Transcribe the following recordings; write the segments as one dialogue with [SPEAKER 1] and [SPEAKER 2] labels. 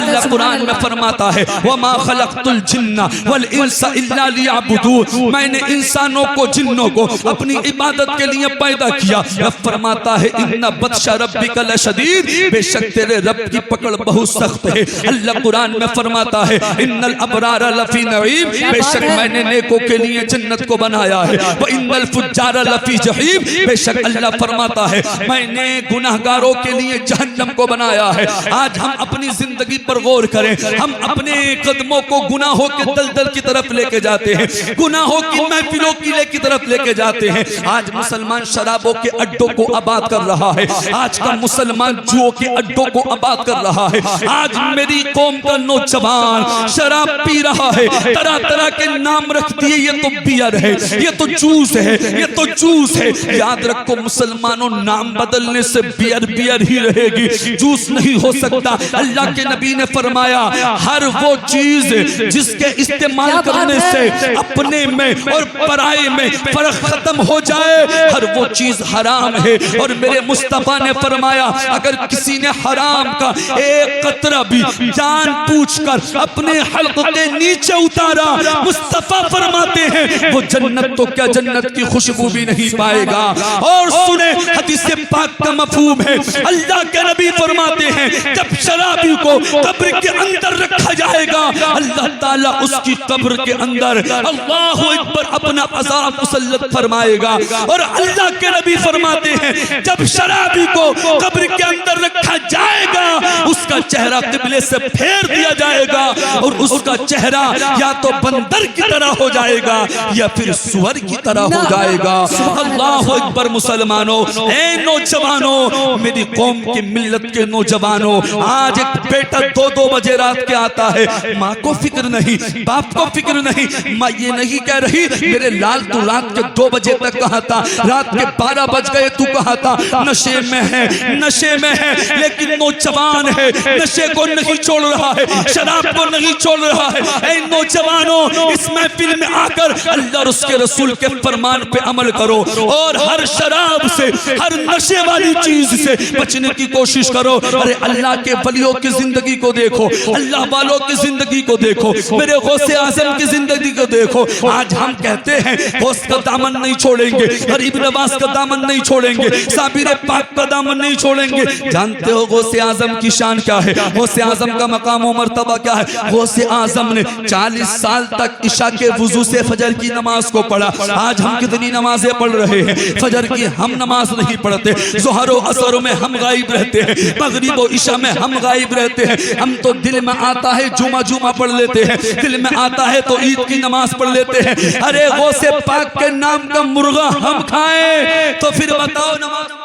[SPEAKER 1] اللہ قرآن میں فرماتا ہے وَمَا خَلَقْتُ الْجِنَّ وَالْإِنسَ إِلَّا لِيَعْبُدُونَ، میں نے انسانوں کو جنوں کو اپنی عبادت کے لیے پیدا کیا۔ رب فرماتا ہے اِنَّ بَطْشَ رَبِّكَ لَشَدِيدٌ، بے شک تیرے رب کی پکڑ بہت سخت ہے۔ اللہ قرآن میں فرماتا ہے اِنَّ الْأَبْرَارَ لَفِي نَعِيمٍ، بے شک میں نے نیکوں کے لیے جنت کو بنایا ہے۔ وَإِنَّ الْفُجَّارَ لَفِي جَحِيمٍ، بے شک اللہ فرماتا ہے میں نے گناہگاروں کے لیے جہنم کو بنایا ہے۔ آج ہم اپنی زندگی پر غور کریں، ہم اپنے قدموں کو گناہوں کے دلدل کی طرف لے کے جاتے ہیں، گناہوں کی محفلوں کی طرف لے کے جاتے ہیں۔ آج مسلمان شرابوں کے اڈوں کو آباد کر رہا ہے، آج کا مسلمان جوؤں کے اڈوں کو آباد کر رہا ہے۔ آج میری قوم کا نوجوان شراب پی رہا ہے، طرح طرح کے نام رکھ دیے، یہ تو بیئر ہے، یہ تو جوس ہے، یہ تو جوس ہے۔ یاد رکھو مسلمانوں، نام بدلنے سے بیئر بیئر ہی رہے گی، جوس نہیں ہو سکتا۔ اللہ کے نبی نے فرمایا ہر وہ چیز جس کے استعمال کرنے سے اپنے میں اور پرائے میں فرق ختم ہو جائے، ہر وہ چیز حرام ہے۔ اور میرے مصطفیٰ نے فرمایا اگر کسی نے حرام کا ایک قطرہ بھی جان پوچھ کر اپنے حلق کے نیچے اتارا، مصطفیٰ فرماتے ہیں وہ جنت تو کیا جنت کی خوشبو بھی نہیں پائے گا۔ اور سنیں حدیث پاک کا مفہوم ہے، اللہ کے نبی فرماتے ہیں جب شرابی کو قبر کے اندر رکھا جائے گا، اللہ تعالیٰ اس کی قبر کے اندر اللہ اکبر اپنا عذاب مسلط فرمائے گا۔ اور اللہ کے نبی فرماتے ہیں جب شرابی کو قبر کے اندر رکھا جائے گا، اس کا چہرہ قبلے سے پھیر دیا جائے گا، اور اس کا چہرہ یا تو بندر کی طرح ہو جائے گا یا پھر سور کی طرح ہو جائے گا۔ اللہ اکبر مسلمانوں، اے نوجوانوں، میری قوم کی ملت کے نوجوانوں، آج ایک بیٹا 2 بجے رات کے آتا ہے، ماں کو فکر نہیں، باپ کو فکر نہیں، ماں یہ نہیں کہہ رہی میرے لال تو رات کے 2 بجے تک کہاں تھا، رات کے 12 بج گئے تو کہاں تھا، نشے میں ہے، نشے میں ہے۔ لیکن نوجوان ہے، نشے کو نہیں چھوڑ رہا ہے، شراب کو نہیں چھوڑ رہا ہے۔ اے نوجوانوں، اس محفل میں آ کر اللہ اور اس کے رسول کے فرمان پہ عمل کرو، اور ہر شراب سے، ہر نشے والی چیز سے بچنے کی کوشش کرو۔ ارے اللہ کے ولیوں کی زندگی کو دیکھو، اللہ والوں کی زندگی کو دیکھو، میرے غوث اعظم کی زندگی کو دیکھو۔ آج ہم کہتے ہیں غوث کا دامن نہیں چھوڑیں گے، غریب نواز کا دامن نہیں چھوڑیں گے، صابر پاک کا دامن نہیں چھوڑیں گے۔ جانتے ہو غوث اعظم کی شان کیا ہے، غوث اعظم کا مقام و مرتبہ کیا ہے؟ غوث اعظم نے 40 سال تک عشاء کے وضو سے فجر کی نماز کو پڑھا۔ آج ہم کتنی نمازیں پڑھ رہے ہیں، فجر کی ہم نماز نہیں پڑھتے، ظہر و عصر میں ہم غائب رہتے ہیں، مغرب و عشاء میں ہم غائب رہتے ہیں۔ ہم تو دل میں آتا ہے جمعہ پڑھ لیتے ہیں، دل میں آتا ہے تو عید کی نماز پڑھ لیتے ہیں۔ ارے غوث پاک کے نام کا مرغا ہم کھائیں تو پھر بتاؤ نماز؟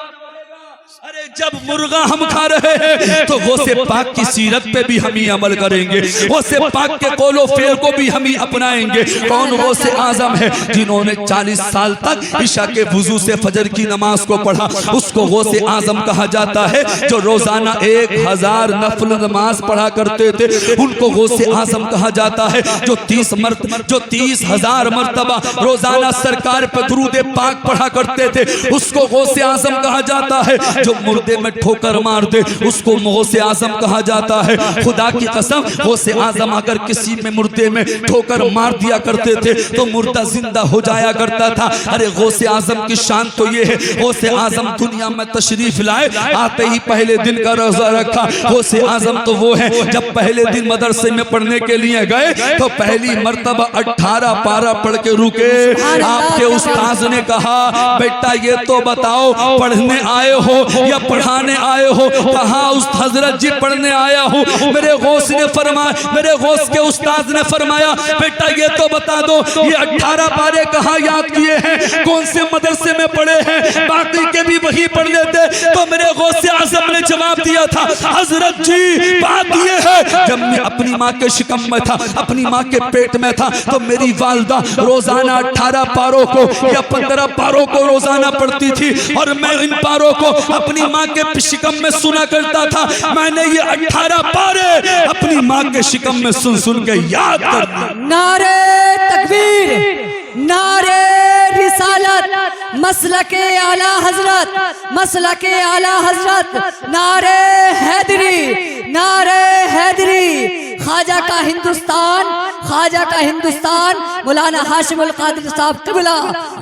[SPEAKER 1] ارے جب مرغا ہم کھا رہے ہیں تو غوث پاک کی سیرت پہ بھی ہم ہی عمل کریں گے، غوث پاک کے قول و فعل کو بھی ہم ہی اپنائیں گے۔ کون غوث اعظم ہے؟ جنہوں نے 40 سال تک عشاء کے وضو سے فجر کی نماز کو پڑھا، اس کو غوث اعظم کہا جاتا ہے۔ جو روزانہ 1000 نفل نماز پڑھا کرتے تھے ان کو غوث اعظم کہا جاتا ہے۔ جو 30,000 مرتبہ روزانہ سرکار پر درود پاک پڑھا کرتے تھے اس کو غوث اعظم کہا جاتا ہے۔ جو مردے میں ٹھوکر مار دے اس کو غوث اعظم کہا جاتا ہے۔ خدا کی قسم غوث اعظم اگر کسی میں مردے میں ٹھوکر مار دیا کرتے تھے تو مردہ زندہ ہو جایا کرتا تھا۔ ارے غوث اعظم کی شان تو یہ ہے، غوث اعظم دنیا میں تشریف لائے، آتے ہی پہلے دن کا روزہ رکھا۔ غوث اعظم تو وہ ہے جب پہلے دن مدرسے میں پڑھنے کے لیے گئے تو پہلی مرتبہ 18 پارہ پڑھ کے رکے۔ آپ کے استاذ نے کہا بیٹا یہ تو بتاؤ پڑھنے آئے ہو یا پڑھانے آئے ہو؟ کہا استاد حضرت جی پڑھنے آیا ہوں۔ میرے غوث نے فرمایا، میرے غوث کے استاد نے فرمایا بیٹا یہ تو بتا دو یہ 18 پارے کہاں یاد کیے ہیں، کون سے مدرسے میں پڑھے ہیں؟ باقی کے بھی وہی پڑھ لیتے۔ تو میرے غوث اعظم نے جواب دیا تھا حضرت جی بات یہ ہے جب میں اپنی ماں کے شکم میں تھا، اپنی ماں کے پیٹ میں تھا تو میری والدہ روزانہ 18 پاروں کو یا 15 پاروں کو روزانہ پڑھتی تھی، اور میں ان پاروں کو اپنی ماں کے شکم میں سنا کرتا تھا۔ میں نے یہ 18 پارے اپنی ماں کے شکم میں سن کے یاد کر دیا۔
[SPEAKER 2] نعرہ تکبیر، نعرہ رسالت، مسلک اعلی حضرت، مسلک اعلی حضرت، نعرہ حیدری، نعرہ حیدری۔ خواجہ کا ہندوستان، خواجہ کا ہندوستان، مولانا ہاشم القادری صاحب قبلہ،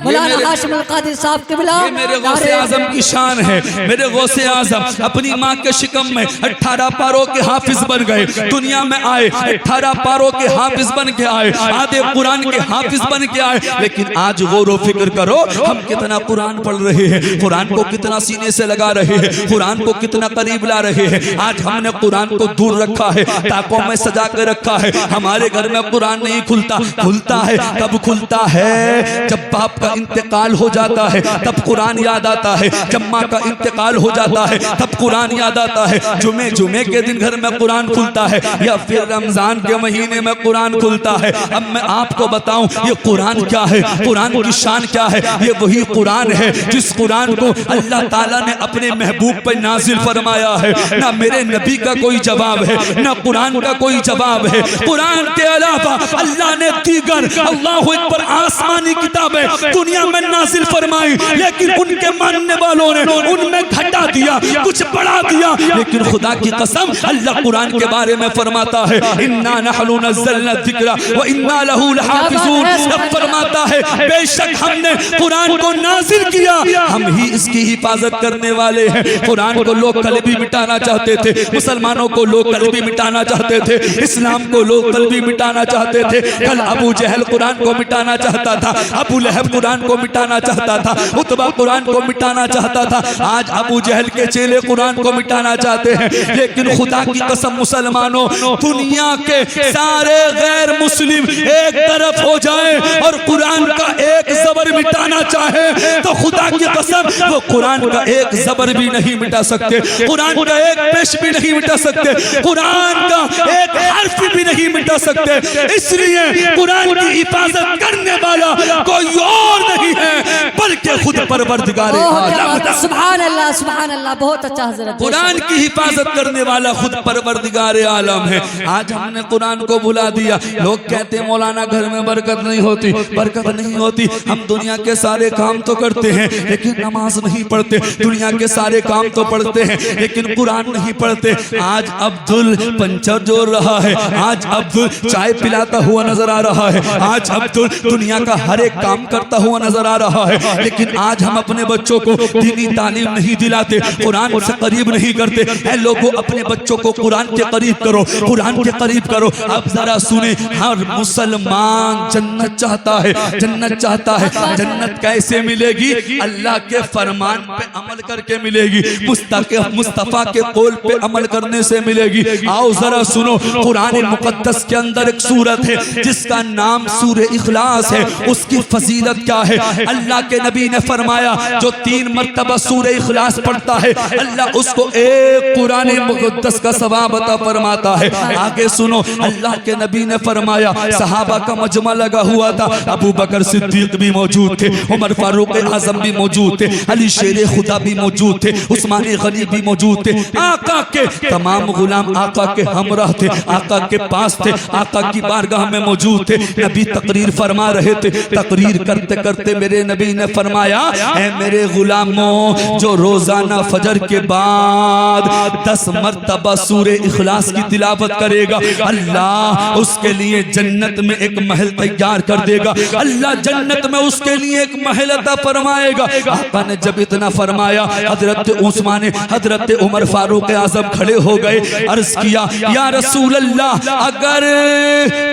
[SPEAKER 2] مولانا ہاشم القادری صاحب قبلہ.
[SPEAKER 1] یہ میرے غوث اعظم کی شان ہے. میرے غوث اعظم اپنی ماں کے شکم میں 18 پاروں کے حافظ بن گئے. دنیا میں آئے 18 پاروں کے حافظ بن کے آئے، آدھے قرآن کے حافظ بن کے آئے. لیکن آج غور و فکر کرو، ہم کتنا قرآن پڑھ رہے ہیں، قرآن کو کتنا سینے سے لگا رہے ہیں، قرآن کو کتنا قریب لا رہے ہیں. آج ہم نے قرآن کو دور رکھا ہے، تاکوں میں سجا کے رکھا ہے. ہمارے گھر میں قرآن نہیں کھلتا. کھلتا ہے کب کھلتا ہے؟ جب باپ کا انتقال ہو جاتا ہے تب قرآن یاد آتا ہے. جب ماں کا انتقال ہو جاتا ہے تب قرآن یاد آتا ہے. جمعے کے دن گھر میں قرآن کھلتا ہے، یا پھر رمضان کے مہینے میں قرآن کھلتا ہے. اب میں آپ کو بتاؤں یہ قرآن کیا ہے، قرآن کی شان کیا ہے. یہ وہی قرآن ہے جس قرآن کو اللہ تعالیٰ نے اپنے محبوب پر نازل فرمایا ہے. نہ میرے نبی کا کوئی جواب ہے، نہ قرآن کا کوئی جواب ہے. قرآن کے علاوہ اللہ نے دیگر اللہ اکبر آسمانی کتابیں دنیا میں نازل فرمائی، لیکن ان کے ماننے والوں نے ان میں گھٹا دیا، کچھ بڑھا دیا. لیکن خدا کی قسم اللہ قرآن کے بارے میں فرماتا ہے اِنَّا نَحْنُ نَزَّلْنَا الذِّكْرَ وَإِنَّا لَهُ لَحَافِظُونَ. اب فرماتا ہے بے شک ہم نے قرآن کو نازل کیا، ہم ہی اس کی حفاظت کرنے والے ہیں. قرآن کو لوگ قلبی مٹانا چاہتے تھے، مسلمانوں کو لوگ قلبی مٹانا چاہتے تھے، اسلام کو لوگ قلبی مٹانا چاہتے تھے. کل ابو جہل قرآن کو مٹانا چاہتا تھا، ابو لہب قرآن کو مٹانا چاہتا تھا، عتبہ قرآن کو مٹانا چاہتا تھا. آج ابو جہل کے چیلے قرآن کو مٹانا چاہتے ہیں. لیکن خدا کی قسم مسلمانوں، دنیا کے سارے غیر مسلم ایک طرف ہو جائیں اور قرآن کا ایک زبر مٹانا چاہے تو خدا کی قسم وہ قرآن کا ایک زبر بھی نہیں مٹا سکتے، قرآن کا ایک پیش بھی نہیں مٹا سکتے، قرآن کا ایک حرف بھی نہیں مٹا سکتے. اس لیے قرآن کی حفاظت کرنے والا کوئی اور نہیں ہے بلکہ خود پروردگار عالم.
[SPEAKER 2] سبحان اللہ، سبحان اللہ، بہت اچھا حضرت.
[SPEAKER 1] قرآن کی حفاظت کرنے والا خود پروردگار عالم ہے. آج ہم نے قرآن کو بھلا دیا. لوگ کہتے ہیں مولانا گھر میں برکت نہیں ہوتی، برکت نہیں ہوتی. ہم دنیا کے سارے کام تو کرتے ہیں لیکن نماز نہیں پڑھتے، دنیا کے سارے کام تو پڑھتے ہیں لیکن قرآن نہیں پڑھتے. آج عبدل پنچر جوڑ رہا ہے، آج عبدل چائے پلاتا ہوا نظر آ رہا ہے، آج عبدل دنیا کا ہر ایک کام کرتا ہوا نظر آ رہا ہے. لیکن آج ہم اپنے بچوں کو دینی تعلیم نہیں دلاتے، قرآن سے قریب نہیں کرتے. اے لوگوں اپنے بچوں کو قرآن کے قریب کرو، قرآن کے قریب کرو. اب ذرا سنیں، ہر مسلمان جنت چاہتا ہے، جنت چاہتا ہے. جنت کیسے ملے گی؟ اللہ کے فرمان پہ عمل کر کے ملے گی، مصطفیٰ کے قول پہ عمل کرنے سے ملے گی. آؤ ذرا سنو، قرآن مقدس کے اندر ایک سورت ہے جس کا نام سورہ اخلاص ہے. اس کی فضیلت کیا ہے؟ اللہ کے نبی نے فرمایا جو 3 مرتبہ سورہ اخلاص پڑھتا ہے اللہ اس کو ایک قرآن مقدس کا ثواب عطا فرماتا ہے. آگے سنو، اللہ کے نبی نے فرمایا صحابہ کا مجمع لگا ہوا تھا، ابو بکر صدیق بھی موجود تھے، عمر فاروق اعظم بھی موجود تھے، علی شیر خدا بھی موجود تھے، عثمان غنی بھی موجود تھے. آقا کے تمام غلام آقا کے ہمراہ تھے، آقا کے پاس تھے، آقا کی بارگاہ میں موجود تھے. نبی تقریر فرما رہے تھے. تقریر کرتے کرتے میرے نبی نے فرمایا اے میرے غلاموں، جو روزانہ فجر کے بعد 10 مرتبہ سورہ اخلاص کی تلاوت کرے گا اللہ اس کے لیے جنت میں ایک محل تیار کر دے گا، اللہ جنت میں اس کے لیے ایک محل عطا فرمائے گا. آقا نے جب اتنا فرمایا حضرت عثمان حضرت عمر فاروق اعظم کھڑے ہو گئے. عرض کیا یا رسول اللہ اگر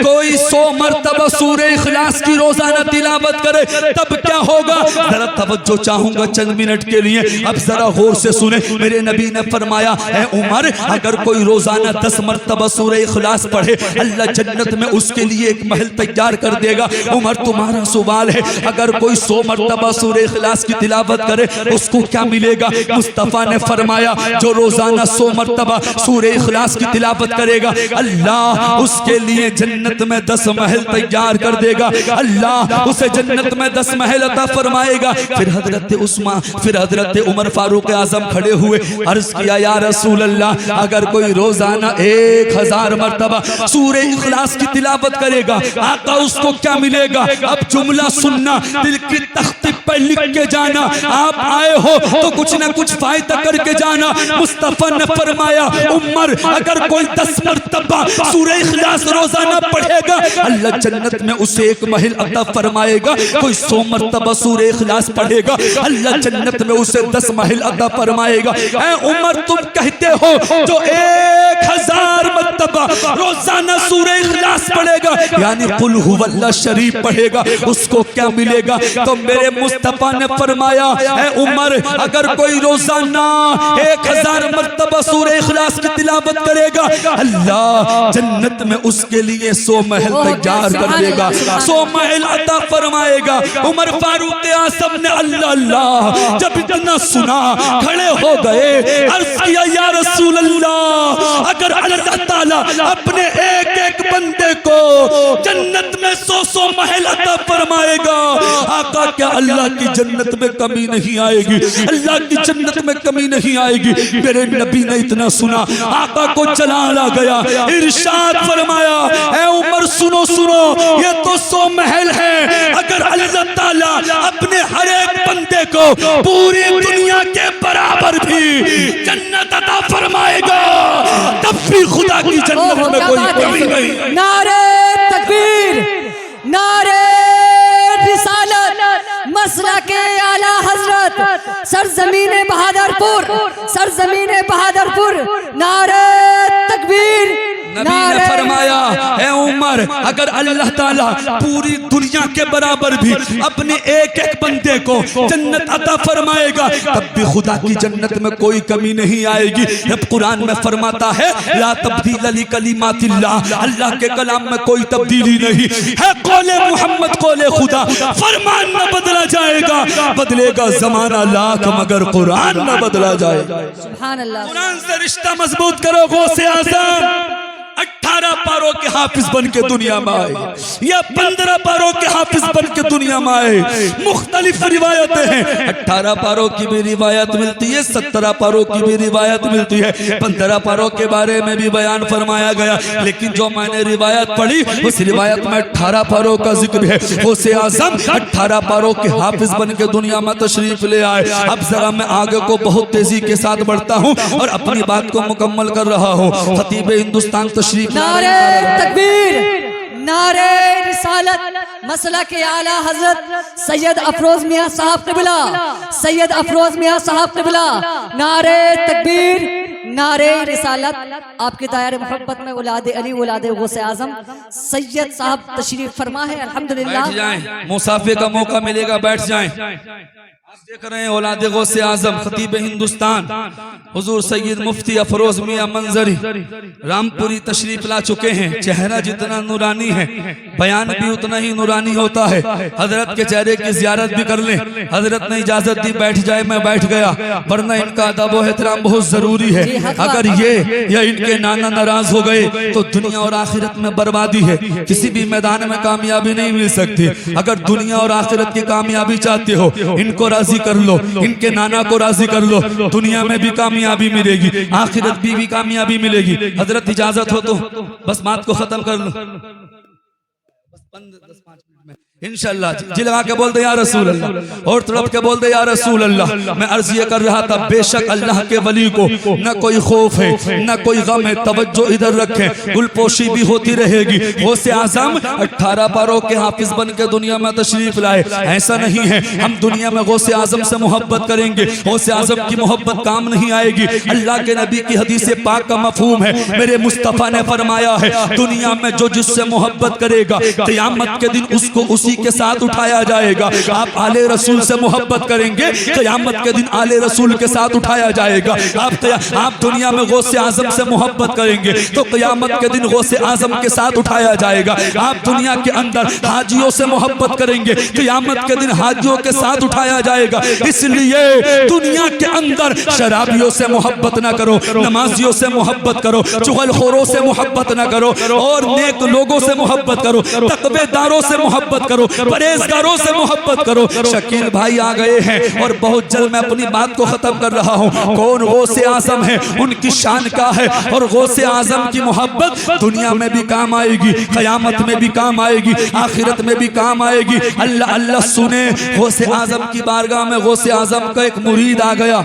[SPEAKER 1] کوئی 100 مرتبہ سورہ اخلاص کی روزانہ تلاوت کرے تب کیا ہوگا؟ ذرا توجہ چاہوں گا چند منٹ کے لیے، اب ذرا غور سے سنیں. میرے نبی نے فرمایا اے عمر اگر کوئی روزانہ 10 مرتبہ سورہ اخلاص پڑھے اللہ جنت میں اس کے لیے ایک محل تیار کر دے گا. عمر تمہارا سوال ہے اگر کوئی 100 مرتبہ سورہ اخلاص کی تلاوت کرے اس کو کیا ملے گا؟ مصطفیٰ نے فرمایا جو روزانہ 100 مرتبہ سورہ اخلاص کی تلاوت کرے گا اللہ اس کے لیے جنت میں 10 محل تیار کر دے گا، اللہ اسے جنت میں 10 محل عطا فرمائے گا. پھر حضرت عمر فاروق اعظم کھڑے ہوئے. عرض کیا یا رسول اللہ اگر کوئی روزانہ 1000 مرتبہ سورہ اخلاص کی تلاوت کرے گا آقا اس کو کیا ملے گا؟ اب جملہ سننا، دل کی تختی پر لکھ کے جانا. آپ آئے ہو تو کچھ نہ کچھ فائدہ کر کے جانا. مصطفیٰ نے فرمایا عمر اگر کوئی 10 مرتبہ سورہ سورہ اخلاص روزانہ پڑھے گا اللہ جنت میں اسے ایک محل عطا فرمائے گا. کوئی 100 مرتبہ سورہ اخلاص پڑھے گا اللہ جنت میں اسے 10 محل عطا فرمائے گا. اے عمر تم کہتے ہو جو 1000 مرتبہ روزانہ سورہ اخلاص پڑھے گا یعنی قل هو اللہ شریف پڑھے گا اس کو کیا ملے گا؟ تو میرے مصطفیٰ نے فرمایا اے عمر اگر کوئی روزانہ 1000 مرتبہ سورہ اخلاص کی تلاوت کرے گا اللہ جنت میں اس کے لیے 100 محل تیار کر دے گا, 100 محل عطا فرمائے گا. عمر فاروق اعظم نے اللہ اللہ جب اتنا سنا کھڑے ہو گئے, عرض کیا یا رسول اللہ اگر اللہ تعالیٰ اپنے ایک ایک بندے کو جنت میں 100 محل عطا فرمائے گا, آقا کیا اللہ کی جنت میں کمی نہیں آئے گی؟ اللہ کی جنت میں کمی نہیں آئے گی. میرے نبی نے اتنا سنا آقا کو چلا گیا, ارشاد فرمایا اے عمر سنو سنو یہ تو 100 محل ہے, اگر اللہ تعالیٰ اپنے ہر ایک بندے کو پوری دنیا کے برابر بھی جنت عطا فرمائے گا تب بھی خدا کی جنت میں کوئی کمی نہیں.
[SPEAKER 2] نعرہ تکبیر, نعرہ رسالت, مسلک اعلی حضرت, سرزمین بہادرپور, سرزمین بہادرپور, نعرہ تکبیر.
[SPEAKER 1] نبی نے فرمایا اے عمر اگر اللہ تعالیٰ پوری دنیا کے برابر بھی اپنے ایک ایک بندے کو جنت عطا فرمائے گا تب بھی خدا کی جنت میں کوئی کمی نہیں آئے گی. جب قرآن میں فرماتا ہے لا تبدیل لکلمات اللہ, اللہ کے کلام میں کوئی تبدیلی نہیں ہے, قول محمد قول خدا, فرمان نہ بدلا جائے گا, بدلے گا زمانہ لاکھ مگر قرآن نہ بدلا جائے گا.
[SPEAKER 2] سبحان اللہ.
[SPEAKER 1] قرآن سے رشتہ مضبوط کرو غوث اعظم 18 پاروں کے حافظ بن کے دنیا میں آئے یا 15 پاروں کے حافظ بن کے دنیا میں آئے, مختلف روایتیں ہیں. 18 پاروں کی بھی روایت ملتی ہے, 17 پاروں کی بھی روایت ملتی ہے, 15 پاروں کے بارے میں بھی بیان فرمایا گیا, لیکن جو میں نے روایت پڑھی اس روایت میں 18 پاروں کا ذکر ہے. غوث اعظم 18 پاروں کے حافظ بن کے دنیا میں تشریف لے آئے. اب ذرا میں آگے کو بہت تیزی کے ساتھ بڑھتا ہوں اور اپنی بات کو مکمل کر رہا ہوں. خطیب ہندوستان تشریف
[SPEAKER 2] نعرہ تکبیر, نعرہ رسالت, مسلک اعلی حضرت سید افروز میاں صاحب قبلہ, سید افروز میاں صاحب قبلہ, نعرہ تکبیر, نعرہ رسالت. آپ کے دائرے محبت میں اولاد علی اولاد غوث اعظم سید صاحب تشریف فرما ہے. الحمدللہ
[SPEAKER 1] بیٹھ جائیں, مصافحے کا موقع ملے گا, بیٹھ جائیں. آپ دیکھ رہے ہیں اولاد غوث اعظم خطیب ہندوستان حضور سید مفتی افروز میاں منظری رامپوری تشریف لا چکے ہیں. چہرہ جتنا نورانی ہے بیان بھی اتنا ہی نورانی ہوتا ہے. حضرت کے چہرے کی زیارت بھی کر لیں. حضرت نے اجازت دی, بیٹھ جائے, میں بیٹھ گیا, ورنہ ان کا ادب و احترام بہت ضروری ہے. اگر یہ یا ان کے نانا ناراض ہو گئے تو دنیا اور آخرت میں بربادی ہے, کسی بھی میدان میں کامیابی نہیں مل سکتی. اگر دنیا اور آخرت کی کامیابی چاہتے ہو ان کو راضی کر لو, ان کے نانا کو راضی کر لو, دنیا میں بھی کامیابی ملے گی, آخرت بھی کامیابی ملے گی. حضرت اجازت ہو تو بس بات کو ختم کر لو, انشاءاللہ. جلوا کے بول دے یا رسول اللہ, اور تڑپ کے بول دے یا رسول اللہ. میں عرض یہ کر رہا تھا بے شک اللہ کے ولی کو نہ کوئی خوف ہے نہ کوئی غم ہے, توجہ ادھر رکھیں, گل پوشی بھی ہوتی رہے گی. غوث اعظم 18 پاروں کے حافظ بن کے دنیا میں تشریف لائے. ایسا نہیں ہے ہم دنیا میں غوث اعظم سے محبت کریں گے, غوث اعظم کی محبت کام نہیں آئے گی. اللہ کے نبی کی حدیث پاک کا مفہوم ہے, میرے مصطفیٰ نے فرمایا ہے دنیا میں جو جس سے محبت کرے گا قیامت کے دن اس کو اسی کے ساتھ اٹھایا جائے گا. آپ آل رسول سے محبت کریں گے قیامت کے دن آل رسول کے ساتھ اٹھایا جائے گا. آپ دنیا میں غوث اعظم سے محبت کریں گے تو قیامت کے دن غوث اعظم کے ساتھ اٹھایا جائے گا. آپ دنیا کے اندر حاجیوں سے محبت کریں گے قیامت کے دن حاجیوں کے ساتھ اٹھایا جائے گا. اس لیے دنیا کے اندر شرابیوں سے محبت نہ کرو, نمازیوں سے محبت کرو, چغل خوروں سے محبت نہ کرو, اور نیک لوگوں سے محبت کرو. تقوی داروں سے محبت کرو، پرہیزگاروں سے محبت کرو۔ شکیل بھائی آ گئے ہیں اور بہت جلد میں اپنی بات کو ختم کر رہا ہوں۔ کون غوث اعظم ہے، ان کی شان کیا ہے، اور غوث اعظم کی محبت دنیا میں بھی کام آئے گی، قیامت میں بھی کام آئے گی، آخرت میں بھی کام آئے گی۔ اللہ اللہ سنیں، غوث اعظم کی بارگاہ میں غوث اعظم کا ایک مرید آ گیا۔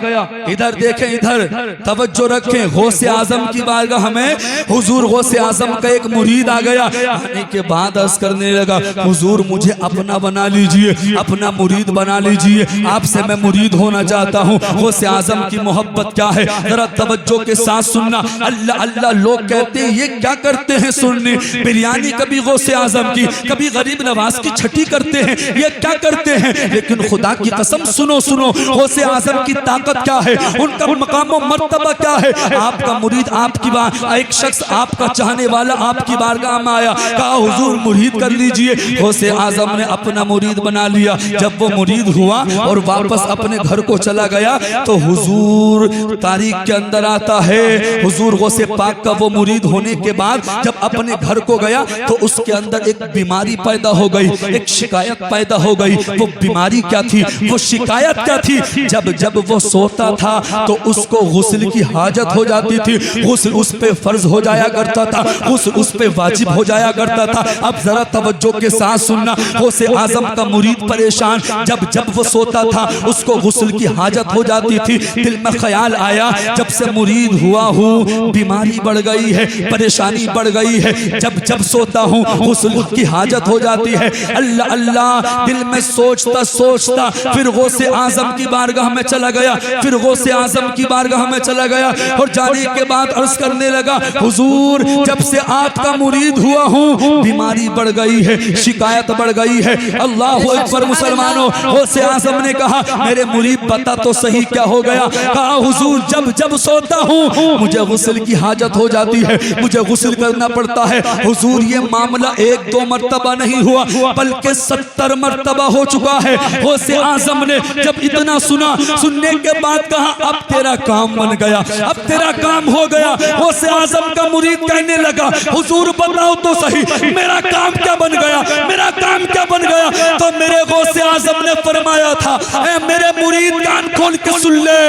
[SPEAKER 1] ادھر دیکھیں، ادھر توجہ رکھیں، غوث اعظم کی بارگاہ میں حضور غوث اعظم کا ایک مرید آ گیا۔ آنے کے بعد عرض کرنے لگا، حضور مجھے اپنا بنا لیجئے، اپنا مرید بنا لیجئے، آپ سے میں مرید ہونا چاہتا ہوں۔ غوث اعظم کی محبت کیا ہے، ذرا توجہ کے ساتھ سننا۔ اللہ اللہ لوگ کہتے ہیں یہ کیا کرتے ہیں سننے، بریانی کبھی غوث اعظم کی، کبھی غریب نواز کی چھٹی کرتے ہیں، یہ کیا کرتے ہیں، لیکن خدا کی قسم سنو سنو، غوث اعظم کی طاقت کیا ہے، ان کا مقام و مرتبہ کیا ہے۔ آپ کا مرید، آپ کی ایک شخص آپ کا چاہنے والا آپ کی بارگاہ میں آیا، کہا حضور مرید کر لیجئے۔ غوث اعظم نے اپنا مرید بنا لیا۔ جب وہ مرید ہوا اور واپس اپنے گھر کو چلا گیا تو حضور تاریخ کے اندر آتا ہے، حضور غوث پاک کا وہ مرید ہونے کے بعد جب اپنے گھر کو گیا تو اس کے اندر ایک بیماری پیدا ہو گئی، ایک شکایت پیدا ہو گئی۔ وہ بیماری کیا تھی، وہ شکایت کیا تھی، جب وہ سوتا تھا تو اس کو غسل کی حاجت ہو جاتی تھی، غسل اس پہ فرض ہو جایا کرتا تھا، غسل اس پہ واجب ہو جایا کرتا تھا۔ اب ذرا توجہ کے ساتھ سننا، غوث اعظم کا مرید پریشان، جب وہ سوتا تھا اس کو غسل کی حاجت ہو جاتی تھی۔ دل میں خیال آیا جب سے مرید ہوا ہوں بیماری بڑھ گئی ہے، پریشانی بڑھ گئی ہے، جب سوتا ہوں غسل کی حاجت ہو جاتی ہے۔ اللہ اللہ دل میں سوچتا پھر غوث اعظم کی بارگاہ میں چلا گیا، پھر غوث اعظم کی بارگاہ میں چلا گیا اور جانے کے بعد عرض کرنے لگا، حضور جب سے آپ کا مرید ہوا ہوں بیماری بڑھ گئی ہے، شکایت بڑھ گئی ہے۔ اللہ اکبر مسلمانوں، غوث اعظم نے کہا میرے مرید بتا تو صحیح کیا ہو گیا۔ کہا حضور جب سوتا ہوں مجھے غسل کی حاجت ہو جاتی ہے، مجھے غسل کرنا پڑتا ہے۔ حضور یہ معاملہ 1-2 مرتبہ نہیں ہوا بلکہ 70 مرتبہ ہو چکا ہے۔ غوث اعظم نے جب اتنا سننے کے بعد کہا اب تیرا کام بن گیا، اب تیرا کام ہو گیا۔ غوث اعظم کا مرید کہنے لگا حضور بتاؤ تو صحیح میرا کام کیا بن گیا، میرا کام کیا بن گیا۔ تو میرے غوث اعظم نے فرمایا تھا، اے میرے مرید کان کھول کے سن لے،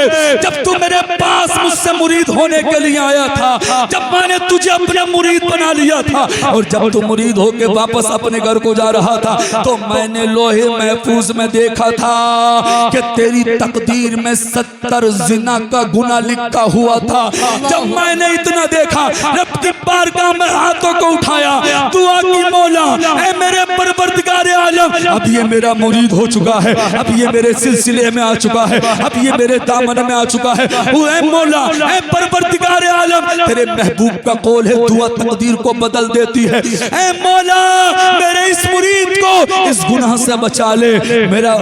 [SPEAKER 1] جب تو میرے پاس مجھ سے مرید ہونے کے لیے آیا تھا، جب میں نے تجھے اپنا مرید بنا لیا تھا اور جب تو مرید ہو کے واپس اپنے گھر کو جا رہا تھا تو میں نے لوہے محفوظ میں دیکھا تھا کہ تیری تقدیر میں 70 زنا کا گناہ لکھا ہوا تھا۔ جب میں نے اتنا دیکھا رب کی بارگاہ میں ہاتھوں کو اٹھایا، دعا کی مولا اے میرے پروردگار عالم اب یہ میرا مرید ہو چکا ہے، اب یہ میرے سلسلے میں آ چکا ہے، اب یہ میرے دامن میں آ چکا ہے۔ اے مولا اے پروردگار عالم تیرے محبوب کا قول ہے دعا تقدیر کو بدل دیتی ہے۔ اے مولا میرے اس مرید کو اس گناہ سے بچا لے۔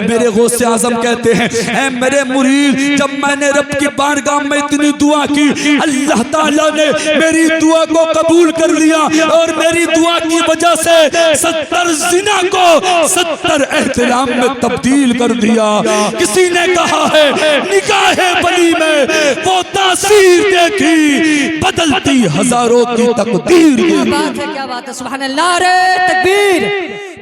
[SPEAKER 1] میرے غوث اعظم کہتے ہیں اے میرے مرید جب میں نے رب کی بارگاہ میں اتنی دعا کی اللہ تعالیٰ نے میری دعا کو قبول کر لیا اور میری دعا کی وجہ سے 70 زنا کو 70 احترام میں تبدیل کر دیا۔ کسی نے کہا ہے نگاہ ولی میں وہ تاثیر دیکھی بدلتی ہزاروں کی تقدیر۔
[SPEAKER 2] کیا بات ہے، کیا بات ہے، سبحان اللہ۔ نعرہ تکبیر،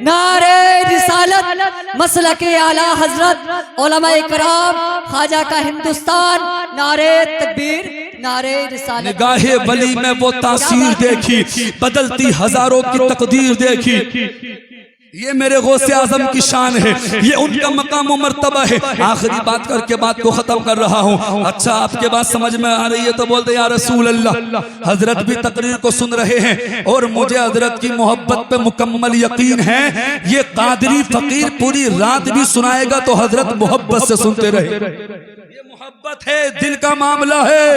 [SPEAKER 2] نعرہ رسالت، مسلک اعلیٰ حضرت علماء کرام، خواجہ کا ہندوستان، نعرہ تکبیر، نعرہ رسالت۔
[SPEAKER 1] نگاہ ولی میں وہ تاثیر دیکھی بدلتی ہزاروں کی تقدیر دیکھی۔ یہ میرے غوث اعظم کی شان ہے، یہ ان کا مقام و مرتبہ ہے۔ آخری بات کر کے بات کو ختم کر رہا ہوں۔ اچھا آپ کے بات سمجھ میں آ رہی ہے تو بولتے یا رسول اللہ۔ حضرت بھی تقریر کو سن رہے ہیں اور مجھے حضرت کی محبت پہ مکمل یقین ہے، یہ قادری فقیر پوری رات بھی سنائے گا تو حضرت محبت سے سنتے رہے۔ یہ محبت ہے، دل کا معاملہ ہے،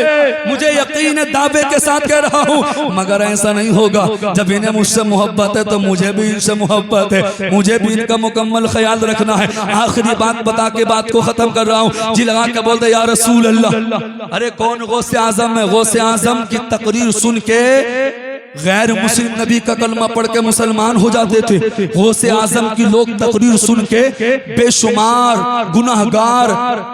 [SPEAKER 1] مجھے یقین ہے، دعوے کے ساتھ کہہ رہا ہوں۔ مگر ایسا نہیں ہوگا، جب انہیں مجھ سے محبت ہے تو مجھے بھی ان سے محبت ہے، مجھے بھی ان کا مکمل خیال رکھنا ہے۔ آخری بات بتا کے بات کو ختم کر رہا ہوں۔ جی لگا کے بولتے یا رسول اللہ۔ ارے کون غوث اعظم ہے؟ غوث اعظم کی تقریر سن کے غیر مسلم نبی کا کلمہ پڑھ کے مسلمان ہو جاتے تھے. غوث اعظم کی لوگ تقریر سن کے بے شمار گناہگار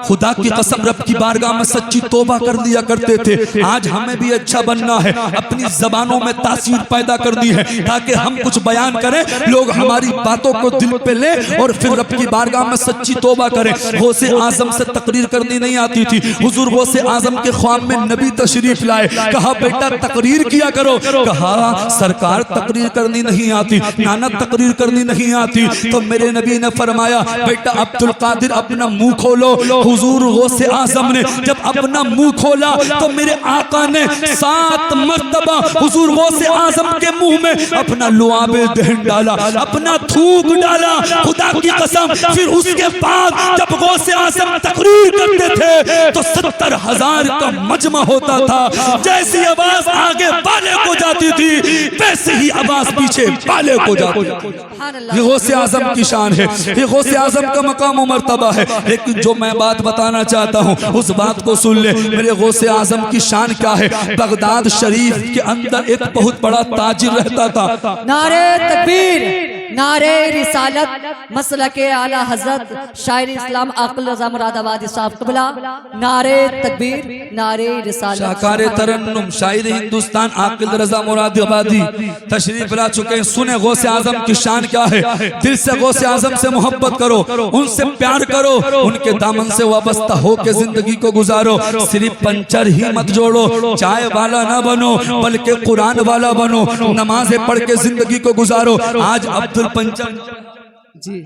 [SPEAKER 1] خدا کی قسم رب کی بارگاہ میں سچی توبہ کر لیا کرتے تھے. آج ہمیں بھی اچھا بننا ہے, اپنی زبانوں میں تاثیر پیدا کرنی ہے تاکہ ہم کچھ بیان کریں, لوگ ہماری باتوں کو دل پہ لیں اور پھر رب کی بارگاہ میں سچی توبہ کریں. غوث اعظم سے تقریر کرنی نہیں آتی تھی. حضور غوث اعظم کے خواب میں نبی تشریف لائے, کہا بیٹا تقریر کیا کرو. کہا سرکار تقریر کرنی نہیں آتی, نانا تقریر کرنی نہیں آتی. تو میرے نبی نے فرمایا بیٹا عبد القادر اپنا منہ کھولو. حضور غوث اعظم نے جب اپنا منہ کھولا تو میرے آقا نے 7 مرتبہ حضور غوث اعظم کے منہ میں اپنا لعاب دہن ڈالا, اپنا تھوک ڈالا. خدا کی قسم پھر اس کے بعد جب غوث اعظم تقریر کرتے تھے تو 70,000 کا مجمع ہوتا تھا. جیسی آواز آگے بالے کو جاتی تھی ویسے ہی آواز پیچھے بالے کو جاتی تھی. یہ غوث اعظم کی شان ہے, یہ غوث اعظم کا مقام و مرتبہ ہے. لیکن جو میں بات بتانا چاہتا ہوں اس بات کو سن لے. میرے غوث اعظم کی شان کیا ہے؟ بغداد شریف کے اندر ایک بہت بڑا تاجر رہتا تھا.
[SPEAKER 2] نعرہ تکبیر, نعرہ رسالت, مسلک اعلی حضرت شاعر اسلام عاقل رضا مراد آبادی صاحب قبلہ. نعرہ تکبیر, نعرہ رسالت.
[SPEAKER 1] شاکار ترنم شاعر ہندوستان عاقل رضا مراد آبادی تشریف لا چکے ہیں. سنیں غوث اعظم کی شان کیا ہے. دل سے غوث اعظم سے محبت کرو, ان سے پیار کرو, ان کے دامن سے وابستہ ہو کے زندگی کو گزارو. صرف پنچر ہی مت جوڑو, چائے والا نہ بنو بلکہ قرآن والا بنو. نمازیں پڑھ کے زندگی کو گزارو. آج عبد الپنچر جی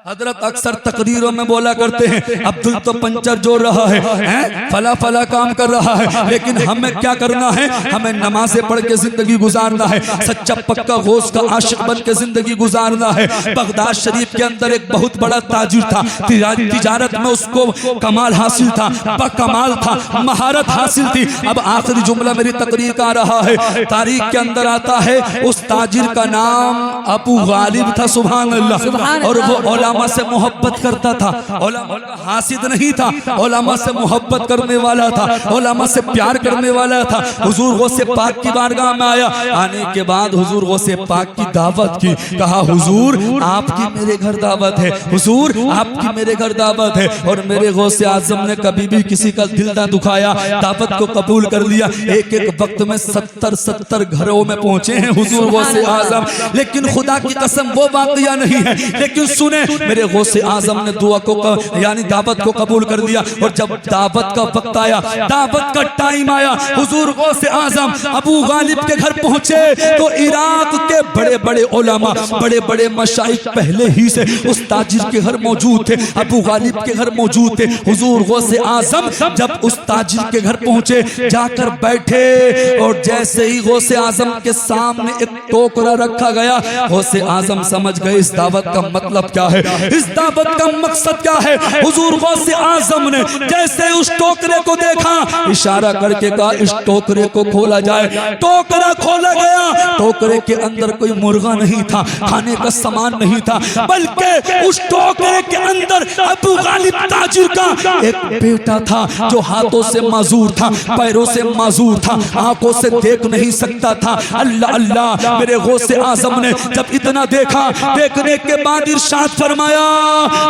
[SPEAKER 1] حضرت اکثر تقریروں میں بولا کرتے ہیں عبدال تو پنچر جوڑ رہا ہے, فلا فلا کام کر رہا ہے. لیکن ہمیں کیا کرنا ہے؟ ہمیں نمازیں پڑھ کے زندگی گزارنا ہے, سچا پکا غوث کا عاشق بن کے زندگی گزارنا ہے. بغداد شریف کے اندر ایک بہت بڑا تاجر تھا, تجارت میں اس کو کمال حاصل تھا, کمال تھا, مہارت حاصل تھی. اب آخری جملہ میری تقریر کا آ رہا ہے. تاریخ کے اندر آتا ہے اس تاجر کا نام ابو غالب تھا. سبحان اللہ. اور وہ علماء سے محبت کرتا تھا, علماء حاسد نہیں تھا, علماء سے محبت کرنے والا تھا, علماء سے پیار کرنے والا تھا. حضور غوث پاک کی بارگاہ میں آیا. آنے کے بعد حضور غوث پاک کی دعوت کی. کہا حضور آپ کی میرے گھر دعوت ہے, حضور آپ کی میرے گھر دعوت ہے. اور میرے غوث اعظم نے کبھی بھی کسی کا دل نہ دکھایا, دعوت کو قبول کر لیا. ایک ایک وقت میں 70 گھروں میں پہنچے ہیں حضور غوث اعظم. لیکن خدا کی قسم وہ واقعہ نہیں ہے. لیکن سنیں میرے غوث اعظم نے دعا کو یعنی دعوت کو قبول کر لیا. اور جب دعوت کا وقت آیا, دعوت کا ٹائم آیا, حضور غوث اعظم ابو غالب کے گھر پہنچے تو عراق کے بڑے بڑے علماء, بڑے بڑے مشائخ پہلے ہی سے اس تاجر کے گھر موجود تھے, ابو غالب کے گھر موجود تھے. حضور غوث اعظم جب اس تاجر کے گھر پہنچے, جا کر بیٹھے اور جیسے ہی غوث اعظم کے سامنے ایک ٹوکرا رکھا گیا, غوث اعظم سمجھ گئے اس دعوت کا مطلب کیا ہے, اس دعوت کا مقصد کیا ہے. حضور غوث اعظم نے جیسے اس ٹوکرے کو دیکھا, اشارہ کر کے کہا اس ٹوکرے کو کھولا جائے. ٹوکرا کھولا گیا. ٹوکرے کے اندر کوئی مرغا نہیں تھا, کھانے کا سامان نہیں تھا, بلکہ اس ٹوکرے کے اندر ابو غالب تاجر کا ایک بیٹا تھا جو ہاتھوں سے معذور تھا, پیروں سے معذور تھا, آنکھوں سے دیکھ نہیں سکتا تھا. اللہ اللہ. میرے غوث اعظم نے جب اتنا دیکھا, دیکھنے کے بعد ارشاد فرمایا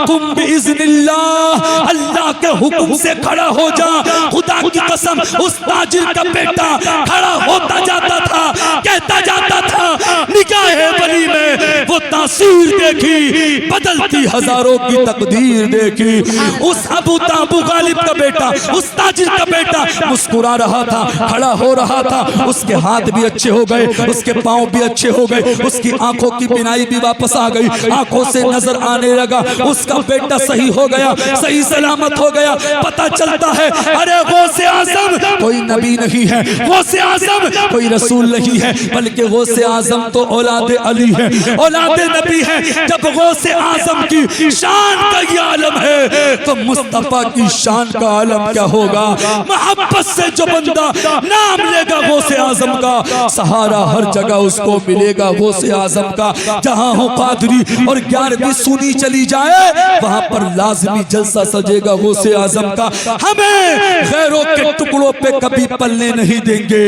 [SPEAKER 1] قم باذن اللہ, اللہ کے حکم سے کھڑا ہو جا. خدا کی قسم اس تاجر کا بیٹا کھڑا ہوتا جاتا تھا, کہتا جاتا تھا نگاہ ولی میں وہ تاثیر دیکھی, بدلتی ہزاروں کی تقدیر دیکھی. اس ابو غالب کا بیٹا, اس تاجر کا بیٹا مسکرا رہا تھا, کھڑا ہو رہا تھا. اس کے ہاتھ بھی اچھے ہو گئے, اس کے پاؤں بھی اچھے ہو گئے, اس کی آنکھوں کی بینائی بھی واپس آ گئی, آنکھوں سے نظر آنے لگا. اس کا بیٹا صحیح ہو گیا, صحیح سلامت ہو گیا. پتہ چلتا ہے ارے غوث اعظم کوئی نبی نہیں ہے, غوث اعظم کوئی رسول نہیں ہے, بلکہ غوث اعظم تو اولاد علی ہے, اولاد نبی ہیں، جب غوث اعظم کی شان کا یہ عالم ہے تو مصطفیٰ کی شان کا عالم کیا ہوگا؟ محبت سے جو بندہ نام لے گا غوث اعظم کا، سہارا ہر جگہ اس کو ملے گا غوث اعظم کا۔ جہاں ہو قادری اور 11ویں سنی چلی جائے وہاں پر لازمی جلسہ سجے گا غوث اعظم کا۔ ہمیں غیروں کے ٹکڑوں پہ کبھی پلنے نہیں دیں گے،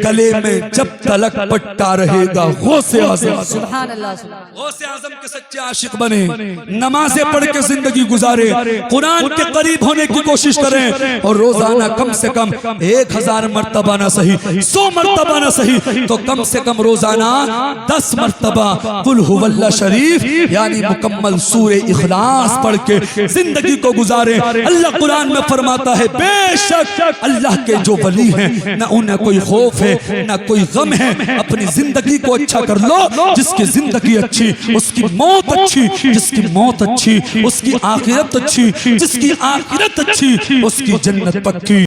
[SPEAKER 1] گلے میں جب تلک پٹا رہے گا غوث اعظم۔
[SPEAKER 2] سبحان اللہ۔
[SPEAKER 1] غوث اعظم کے سچے عاشق بنے، نمازیں پڑھ کے زندگی گزارے، قرآن کے قریب ہونے کی کوشش کریں، اور روزانہ کم سے کم 1000 مرتبہ نہ صحیح 100 مرتبہ نہ صحیح تو کم سے کم روزانہ 10 مرتبہ قل هو اللہ شریف یعنی مکمل سورہ اخلاص پڑھ کے زندگی کو گزارے۔ اللہ قرآن میں فرماتا ہے بے شک اللہ کے جو ولی ہیں نہ انہیں کوئی خوف ہے نہ کوئی غم ہے، اپنی زندگی کو اچھا کر لو، جس کی زندگی اچھی اس کی موت اچھی، جس کی موت اچھی اس کی آخرت اچھی، جس کی آخرت اچھی اس کی جنت پکی۔